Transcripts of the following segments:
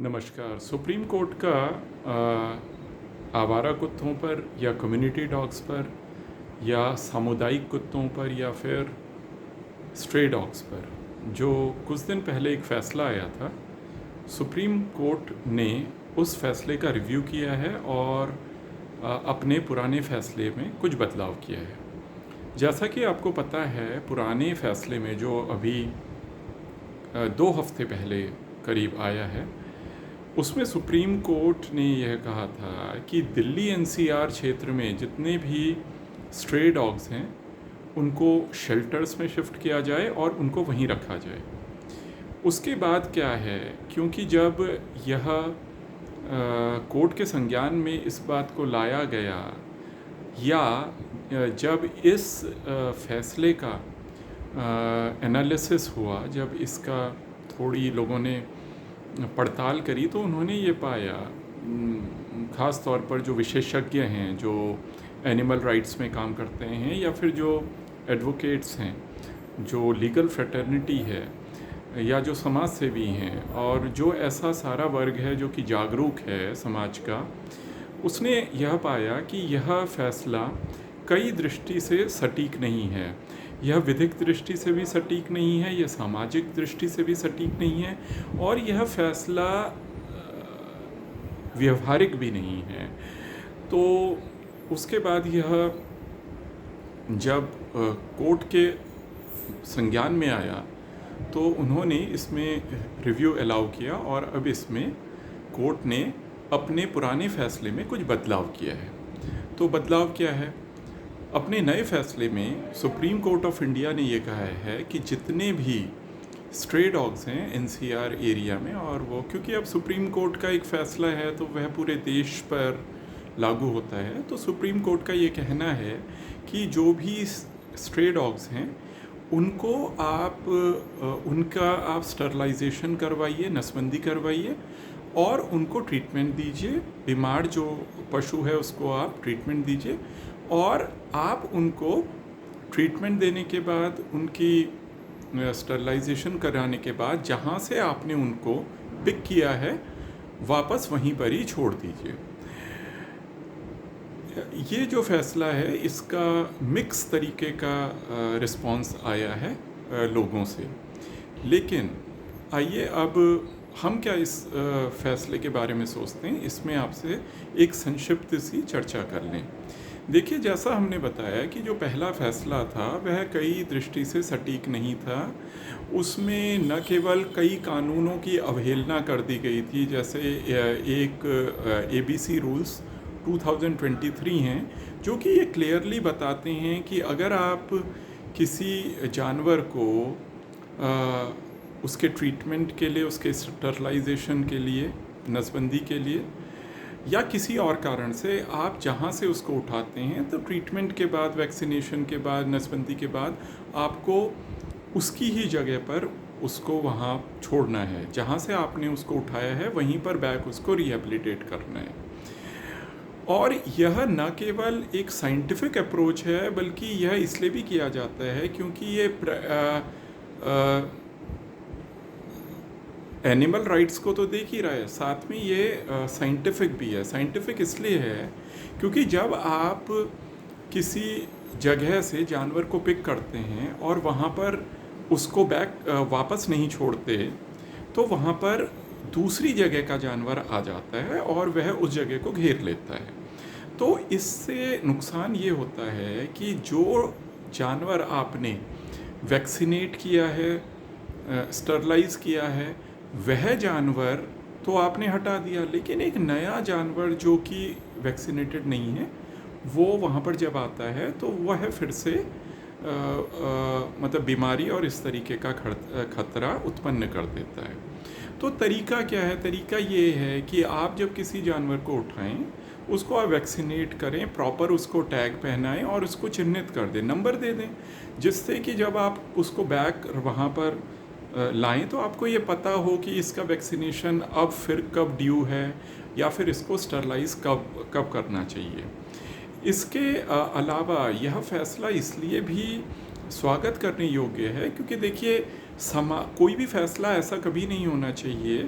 नमस्कार। Supreme court का आवारा कुत्तों पर या कम्युनिटी डॉग्स पर या सामुदायिक कुत्तों पर या फिर स्ट्रे डॉग्स पर जो कुछ दिन पहले एक फ़ैसला आया था, सुप्रीम कोर्ट ने उस फैसले का रिव्यू किया है और अपने पुराने फ़ैसले में कुछ बदलाव किया है। जैसा कि आपको पता है, पुराने फ़ैसले में जो अभी 2 हफ्ते पहले करीब आया है, उसमें सुप्रीम कोर्ट ने यह कहा था कि दिल्ली एनसीआर क्षेत्र में जितने भी स्ट्रे डॉग्स हैं उनको शेल्टर्स में शिफ्ट किया जाए और उनको वहीं रखा जाए। उसके बाद क्या है, क्योंकि जब यह कोर्ट के संज्ञान में इस बात को लाया गया या जब इस फैसले का एनालिसिस हुआ, जब इसका थोड़ी लोगों ने पड़ताल करी, तो उन्होंने ये पाया, ख़ास तौर पर जो विशेषज्ञ हैं, जो एनिमल राइट्स में काम करते हैं या फिर जो एडवोकेट्स हैं, जो लीगल फ्रेटर्निटी है या जो समाज सेवी हैं और जो ऐसा सारा वर्ग है जो कि जागरूक है समाज का, उसने यह पाया कि यह फ़ैसला कई दृष्टि से सटीक नहीं है। यह विधिक दृष्टि से भी सटीक नहीं है, यह सामाजिक दृष्टि से भी सटीक नहीं है और यह फ़ैसला व्यवहारिक भी नहीं है। तो उसके बाद यह जब कोर्ट के संज्ञान में आया तो उन्होंने इसमें रिव्यू अलाउ किया और अब इसमें कोर्ट ने अपने पुराने फ़ैसले में कुछ बदलाव किया है। तो बदलाव क्या है? अपने नए फ़ैसले में सुप्रीम कोर्ट ऑफ इंडिया ने ये कहा है कि जितने भी स्ट्रे डॉग्स हैं एनसीआर एरिया में, और वो क्योंकि अब सुप्रीम कोर्ट का एक फ़ैसला है तो वह पूरे देश पर लागू होता है, तो सुप्रीम कोर्ट का ये कहना है कि जो भी स्ट्रे डॉग्स हैं उनको उनका आप स्टरलाइजेशन करवाइए, नसबंदी करवाइए और उनको ट्रीटमेंट दीजिए। बीमार जो पशु है उसको आप ट्रीटमेंट दीजिए और आप उनको ट्रीटमेंट देने के बाद, उनकी स्टरलाइजेशन कराने के बाद जहाँ से आपने उनको पिक किया है वापस वहीं पर ही छोड़ दीजिए। ये जो फ़ैसला है इसका मिक्स तरीके का रिस्पांस आया है लोगों से। लेकिन आइए अब हम क्या इस फ़ैसले के बारे में सोचते हैं, इसमें आपसे एक संक्षिप्त सी चर्चा कर लें। देखिए, जैसा हमने बताया कि जो पहला फ़ैसला था वह कई दृष्टि से सटीक नहीं था। उसमें न केवल कई कानूनों की अवहेलना कर दी गई थी, जैसे एक एबीसी रूल्स 2023 हैं जो कि ये क्लियरली बताते हैं कि अगर आप किसी जानवर को उसके ट्रीटमेंट के लिए, उसके स्टरलाइजेशन के लिए, नसबंदी के लिए या किसी और कारण से आप जहाँ से उसको उठाते हैं, तो ट्रीटमेंट के बाद, वैक्सीनेशन के बाद, नसबंदी के बाद आपको उसकी ही जगह पर उसको वहाँ छोड़ना है। जहाँ से आपने उसको उठाया है वहीं पर बैक उसको रिहेबिलिटेट करना है। और यह न केवल एक साइंटिफिक अप्रोच है बल्कि यह इसलिए भी किया जाता है क्योंकि ये एनिमल राइट्स को तो देख ही रहा है, साथ में ये साइंटिफिक भी है। साइंटिफिक इसलिए है क्योंकि जब आप किसी जगह से जानवर को पिक करते हैं और वहाँ पर उसको वापस नहीं छोड़ते, तो वहाँ पर दूसरी जगह का जानवर आ जाता है और वह उस जगह को घेर लेता है। तो इससे नुकसान ये होता है कि जो जानवर आपने वैक्सीनेट किया है, स्टरलाइज किया है, वह जानवर तो आपने हटा दिया, लेकिन एक नया जानवर जो कि वैक्सीनेटेड नहीं है वो वहाँ पर जब आता है तो वह फिर से मतलब बीमारी और इस तरीके का खतरा उत्पन्न कर देता है। तो तरीका क्या है? तरीका ये है कि आप जब किसी जानवर को उठाएं, उसको आप वैक्सीनेट करें, प्रॉपर उसको टैग पहनाएं और उसको चिन्हित कर दें, नंबर दे दें, जिससे कि जब आप उसको बैक वहाँ पर लाएं तो आपको ये पता हो कि इसका वैक्सीनेशन अब फिर कब ड्यू है या फिर इसको स्टरलाइज कब करना चाहिए। इसके अलावा यह फ़ैसला इसलिए भी स्वागत करने योग्य है क्योंकि देखिए, कोई भी फ़ैसला ऐसा कभी नहीं होना चाहिए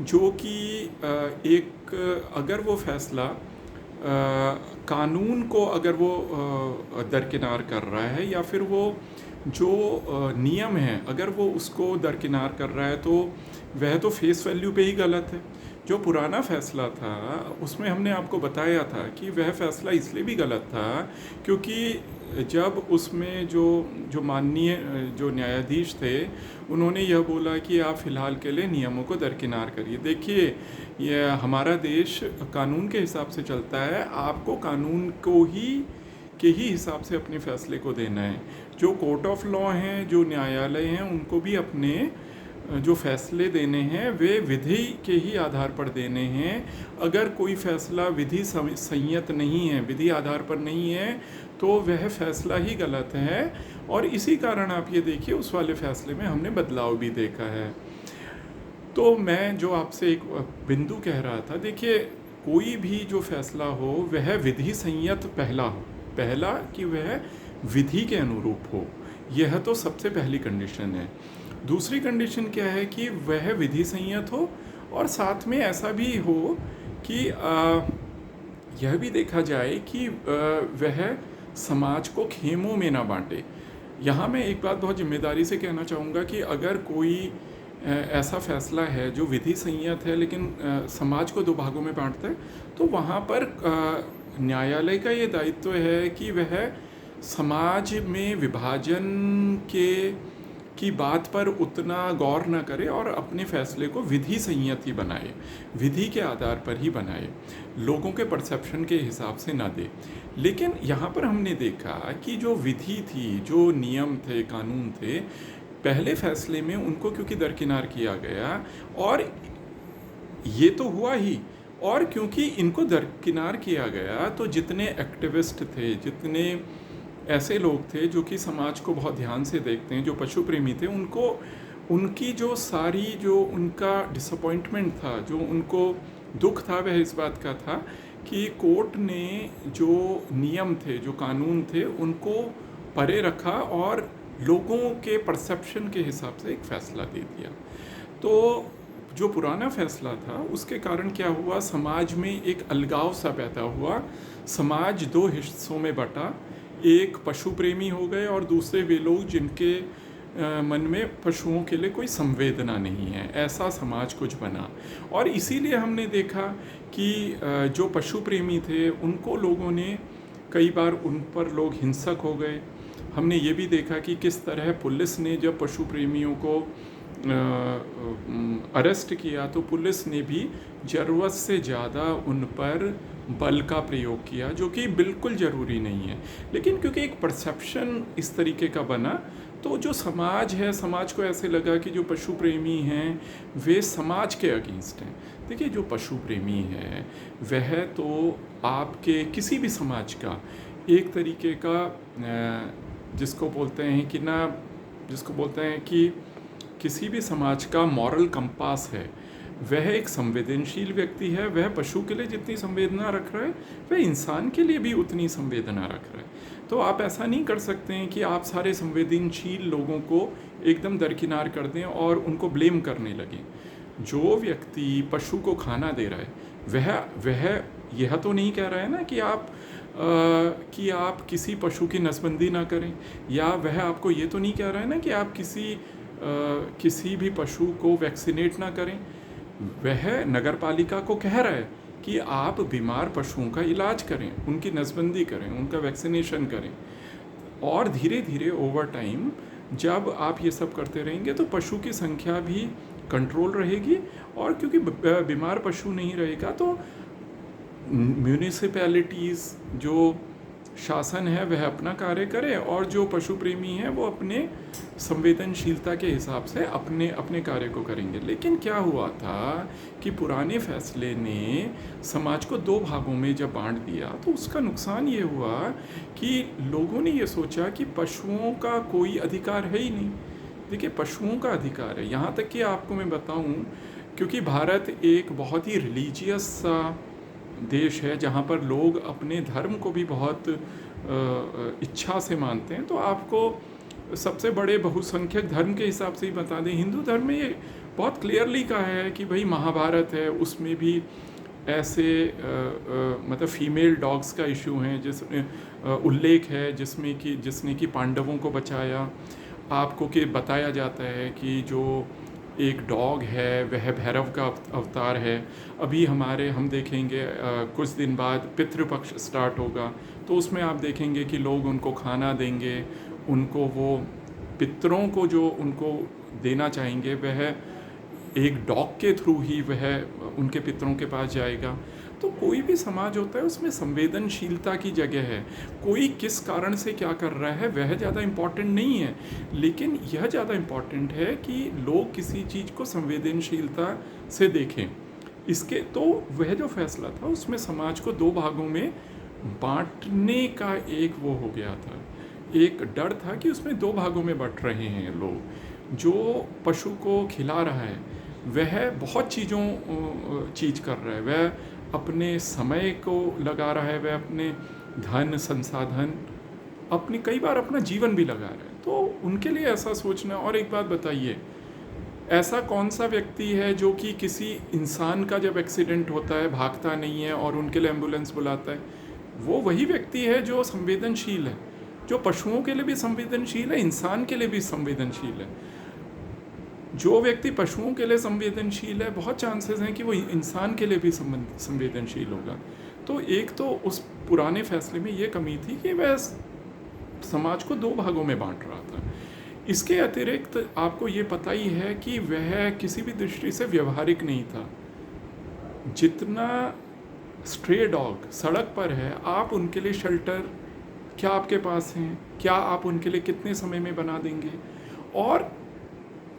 जो कि एक अगर वो फैसला कानून को अगर वो दरकिनार कर रहा है, या फिर वो जो नियम है अगर वो उसको दरकिनार कर रहा है, तो वह तो फेस वैल्यू पे ही गलत है। जो पुराना फैसला था उसमें हमने आपको बताया था कि वह फैसला इसलिए भी गलत था क्योंकि जब उसमें जो जो माननीय जो न्यायाधीश थे उन्होंने यह बोला कि आप फ़िलहाल के लिए नियमों को दरकिनार करिए। देखिए, यह हमारा देश कानून के हिसाब से चलता है, आपको कानून को ही के ही हिसाब से अपने फैसले को देना है। जो कोर्ट ऑफ लॉ हैं, जो न्यायालय हैं, उनको भी अपने जो फैसले देने हैं वे विधि के ही आधार पर देने हैं। अगर कोई फैसला विधि संयत नहीं है, विधि आधार पर नहीं है, तो वह फैसला ही गलत है। और इसी कारण आप ये देखिए उस वाले फैसले में हमने बदलाव भी देखा है। तो मैं जो आपसे एक बिंदु कह रहा था, देखिए कोई भी जो फैसला हो वह विधि संयत पहला कि वह विधि के अनुरूप हो, यह तो सबसे पहली कंडीशन है। दूसरी कंडीशन क्या है कि वह विधि संयत हो, और साथ में ऐसा भी हो कि यह भी देखा जाए कि वह समाज को खेमों में ना बांटे। यहाँ मैं एक बात बहुत जिम्मेदारी से कहना चाहूँगा कि अगर कोई ऐसा फैसला है जो विधि संयत है लेकिन समाज को दो भागों में बांटता है, तो वहाँ पर न्यायालय का ये दायित्व है कि वह समाज में विभाजन की बात पर उतना गौर न करे और अपने फैसले को विधि संयत ही बनाए, विधि के आधार पर ही बनाए, लोगों के परसेप्शन के हिसाब से ना दे। लेकिन यहाँ पर हमने देखा कि जो विधि थी, जो नियम थे, कानून थे, पहले फैसले में उनको क्योंकि दरकिनार किया गया, और ये तो हुआ ही, और क्योंकि इनको दरकिनार किया गया तो जितने एक्टिविस्ट थे, जितने ऐसे लोग थे जो कि समाज को बहुत ध्यान से देखते हैं, जो पशु प्रेमी थे, उनको उनकी जो सारी जो उनका डिसअपॉइंटमेंट था, जो उनको दुख था, वह इस बात का था कि कोर्ट ने जो नियम थे, जो कानून थे, उनको परे रखा और लोगों के परसेप्शन के हिसाब से एक फ़ैसला दे दिया। तो जो पुराना फैसला था उसके कारण क्या हुआ, समाज में एक अलगाव सा पैदा हुआ, समाज दो हिस्सों में बटा, एक पशु प्रेमी हो गए और दूसरे वे लोग जिनके मन में पशुओं के लिए कोई संवेदना नहीं है, ऐसा समाज कुछ बना। और इसीलिए हमने देखा कि जो पशु प्रेमी थे उनको लोगों ने कई बार, उन पर लोग हिंसक हो गए। हमने ये भी देखा कि किस तरह पुलिस ने जब पशु प्रेमियों को अरेस्ट किया तो पुलिस ने भी ज़रूरत से ज़्यादा उन पर बल का प्रयोग किया, जो कि बिल्कुल ज़रूरी नहीं है। लेकिन क्योंकि एक परसेप्शन इस तरीके का बना, तो जो समाज है, समाज को ऐसे लगा कि जो पशु प्रेमी हैं वे समाज के अगेंस्ट हैं। देखिए, जो पशु प्रेमी है वह तो आपके किसी भी समाज का एक तरीके का जिसको बोलते हैं कि किसी भी समाज का मॉरल कंपास है। वह एक संवेदनशील व्यक्ति है, वह पशु के लिए जितनी संवेदना रख रहा है वह इंसान के लिए भी उतनी संवेदना रख रहा है। तो आप ऐसा नहीं कर सकते हैं कि आप सारे संवेदनशील लोगों को एकदम दरकिनार कर दें और उनको ब्लेम करने लगें। जो व्यक्ति पशु को खाना दे रहा है वह यह तो नहीं कह रहा है ना कि आप किसी पशु की नसबंदी ना करें, या वह आपको ये तो नहीं कह रहा है ना कि आप किसी भी पशु को वैक्सीनेट ना करें। वह नगरपालिका को कह रहा है कि आप बीमार पशुओं का इलाज करें, उनकी नसबंदी करें, उनका वैक्सीनेशन करें। और धीरे धीरे ओवर टाइम जब आप ये सब करते रहेंगे तो पशु की संख्या भी कंट्रोल रहेगी, और क्योंकि बीमार पशु नहीं रहेगा तो म्यूनिसिपैलिटीज़, जो शासन है वह अपना कार्य करे, और जो पशु प्रेमी हैं वो अपने संवेदनशीलता के हिसाब से अपने कार्य को करेंगे। लेकिन क्या हुआ था कि पुराने फैसले ने समाज को दो भागों में जब बांट दिया तो उसका नुकसान ये हुआ कि लोगों ने ये सोचा कि पशुओं का कोई अधिकार है ही नहीं। देखिए, पशुओं का अधिकार है, यहाँ तक कि आपको मैं बताऊँ, क्योंकि भारत एक बहुत ही रिलीजियस सा देश है जहाँ पर लोग अपने धर्म को भी बहुत इच्छा से मानते हैं। तो आपको सबसे बड़े बहुसंख्यक धर्म के हिसाब से ही बता दें, हिंदू धर्म में ये बहुत क्लियरली कहा है कि भाई महाभारत है, उसमें भी ऐसे मतलब फीमेल डॉग्स का इशू है जिसमें उल्लेख है जिसने कि पांडवों को बचाया। आपको कि बताया जाता है कि जो एक डॉग है वह भैरव का अवतार है। अभी हम देखेंगे कुछ दिन बाद पितृपक्ष स्टार्ट होगा, तो उसमें आप देखेंगे कि लोग उनको खाना देंगे, उनको वो पितरों को जो उनको देना चाहेंगे वह एक डॉग के थ्रू ही वह उनके पितरों के पास जाएगा। तो कोई भी समाज होता है उसमें संवेदनशीलता की जगह है। कोई किस कारण से क्या कर रहा है वह ज़्यादा इम्पॉर्टेंट नहीं है, लेकिन यह ज़्यादा इम्पॉर्टेंट है कि लोग किसी चीज़ को संवेदनशीलता से देखें। इसके तो वह जो फैसला था उसमें समाज को दो भागों में बांटने का एक वो हो गया था, एक डर था कि उसमें दो भागों में बंट रहे हैं लोग। जो पशु को खिला रहा है वह बहुत चीज़ कर रहा है, वह अपने समय को लगा रहा है, वह अपने धन संसाधन अपनी कई बार अपना जीवन भी लगा रहा है। तो उनके लिए ऐसा सोचना। और एक बात बताइए, ऐसा कौन सा व्यक्ति है जो कि किसी इंसान का जब एक्सीडेंट होता है भागता नहीं है और उनके लिए एम्बुलेंस बुलाता है? वो वही व्यक्ति है जो संवेदनशील है, जो पशुओं के लिए भी संवेदनशील है, इंसान के लिए भी संवेदनशील है। जो व्यक्ति पशुओं के लिए संवेदनशील है, बहुत चांसेस हैं कि वो इंसान के लिए भी संवेदनशील होगा। तो एक तो उस पुराने फैसले में ये कमी थी कि वह समाज को दो भागों में बांट रहा था। इसके अतिरिक्त आपको ये पता ही है कि वह किसी भी दृष्टि से व्यवहारिक नहीं था। जितना स्ट्रे डॉग सड़क पर है, आप उनके लिए शेल्टर क्या आपके पास हैं, क्या आप उनके लिए कितने समय में बना देंगे? और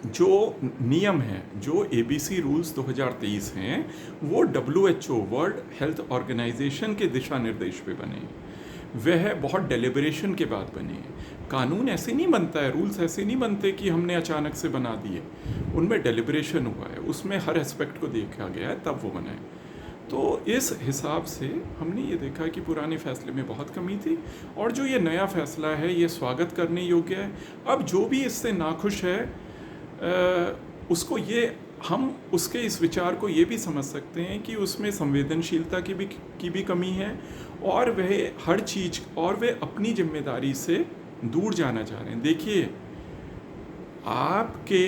जो नियम है, जो ABC रूल्स 2023 हैं, वो WHO वर्ल्ड हेल्थ ऑर्गेनाइजेशन के दिशा निर्देश पे बने हैं। वह बहुत डेलिब्रेशन के बाद बने हैं। कानून ऐसे नहीं बनता है, रूल्स ऐसे नहीं बनते कि हमने अचानक से बना दिए। उनमें डेलिब्रेशन हुआ है, उसमें हर एस्पेक्ट को देखा गया है, तब वो बनाए। तो इस हिसाब से हमने ये देखा कि पुराने फैसले में बहुत कमी थी, और जो ये नया फैसला है ये स्वागत करने योग्य है। अब जो भी इससे नाखुश है उसको हम उसके इस विचार को ये भी समझ सकते हैं कि उसमें संवेदनशीलता की भी कमी है, और वह हर चीज़ और वे अपनी जिम्मेदारी से दूर जाना चाह रहे हैं। देखिए,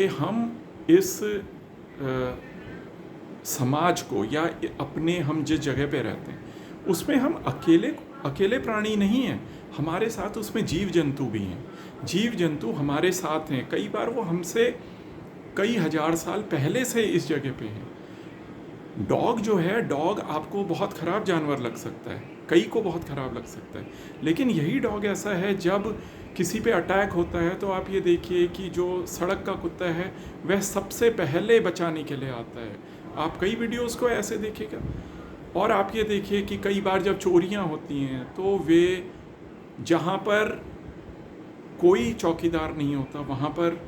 हम इस समाज को या अपने हम जिस जगह पे रहते हैं उसमें हम अकेले प्राणी नहीं हैं, हमारे साथ उसमें जीव जंतु भी हैं। जीव जंतु हमारे साथ हैं, कई बार वो हमसे कई हजार साल पहले से इस जगह पे हैं। डॉग जो है, डॉग आपको बहुत ख़राब जानवर लग सकता है, कई को बहुत ख़राब लग सकता है, लेकिन यही डॉग ऐसा है जब किसी पे अटैक होता है तो आप ये देखिए कि जो सड़क का कुत्ता है वह सबसे पहले बचाने के लिए आता है। आप कई वीडियोस को ऐसे देखिएगा। और आप ये देखिए कि कई बार जब चोरियां होती हैं तो वे जहाँ पर कोई चौकीदार नहीं होता वहाँ पर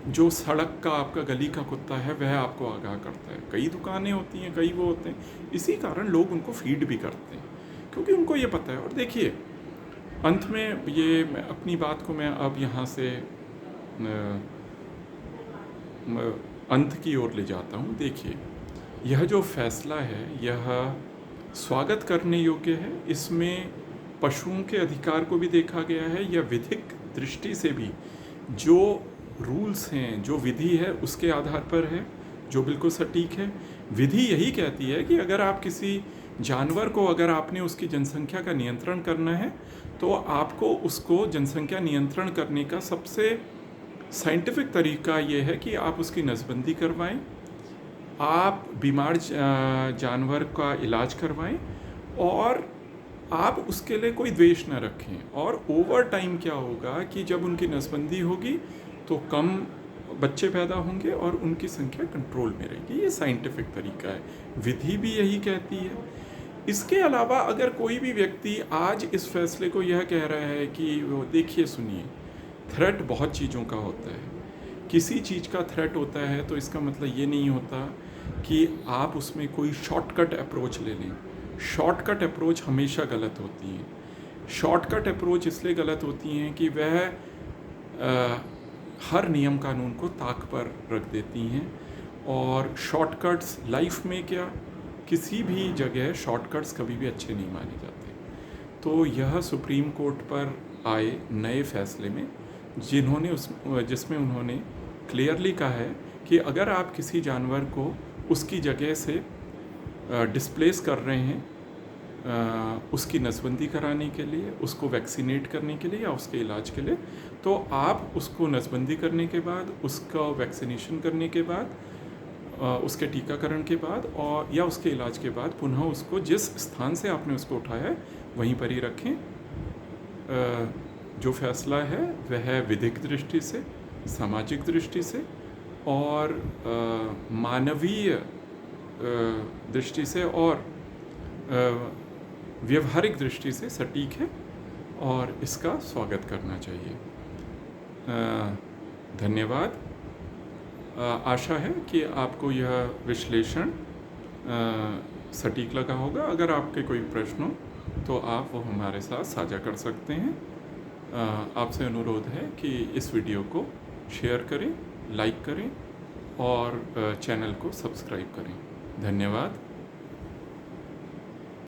जो सड़क का आपका गली का कुत्ता है वह आपको आगाह करता है। कई दुकानें होती हैं, कई वो होते हैं, इसी कारण लोग उनको फीड भी करते हैं क्योंकि उनको ये पता है। और देखिए, अंत में ये अपनी बात को मैं अब यहाँ से अंत की ओर ले जाता हूँ। देखिए, यह जो फैसला है यह स्वागत करने योग्य है। इसमें पशुओं के अधिकार को भी देखा गया है, यह विधिक दृष्टि से भी जो रूल्स हैं, जो विधि है उसके आधार पर है, जो बिल्कुल सटीक है। विधि यही कहती है कि अगर आप किसी जानवर को, अगर आपने उसकी जनसंख्या का नियंत्रण करना है तो आपको उसको जनसंख्या नियंत्रण करने का सबसे साइंटिफिक तरीका ये है कि आप उसकी नसबंदी करवाएं, आप बीमार जानवर का इलाज करवाएं, और आप उसके लिए कोई द्वेष न रखें। और ओवर टाइम क्या होगा कि जब उनकी नसबंदी होगी तो कम बच्चे पैदा होंगे और उनकी संख्या कंट्रोल में रहेगी। ये साइंटिफिक तरीका है, विधि भी यही कहती है। इसके अलावा अगर कोई भी व्यक्ति आज इस फैसले को यह कह रहा है कि वो देखिए सुनिए, थ्रेट बहुत चीज़ों का होता है, किसी चीज़ का थ्रेट होता है तो इसका मतलब ये नहीं होता कि आप उसमें कोई शॉर्टकट अप्रोच ले लें। शॉर्टकट अप्रोच हमेशा गलत होती है। शॉर्टकट अप्रोच इसलिए गलत होती हैं कि वह हर नियम कानून को ताक पर रख देती हैं। और शॉर्टकट्स लाइफ में क्या, किसी भी जगह शॉर्टकट्स कभी भी अच्छे नहीं माने जाते। तो यह सुप्रीम कोर्ट पर आए नए फैसले में जिसमें उन्होंने क्लियरली कहा है कि अगर आप किसी जानवर को उसकी जगह से डिस्प्लेस कर रहे हैं उसकी नसबंदी कराने के लिए, उसको वैक्सीनेट करने के लिए या उसके इलाज के लिए, तो आप उसको नसबंदी करने के बाद, उसका वैक्सीनेशन करने के बाद, उसके टीकाकरण के बाद और या उसके इलाज के बाद पुनः उसको जिस स्थान से आपने उसको उठाया है वहीं पर ही रखें। जो फैसला है वह विधिक दृष्टि से, सामाजिक दृष्टि से और मानवीय दृष्टि से और व्यवहारिक दृष्टि से सटीक है और इसका स्वागत करना चाहिए। धन्यवाद। आशा है कि आपको यह विश्लेषण सटीक लगा होगा। अगर आपके कोई प्रश्न हो तो आप वो हमारे साथ साझा कर सकते हैं। आपसे अनुरोध है कि इस वीडियो को शेयर करें, लाइक करें और चैनल को सब्सक्राइब करें। धन्यवाद।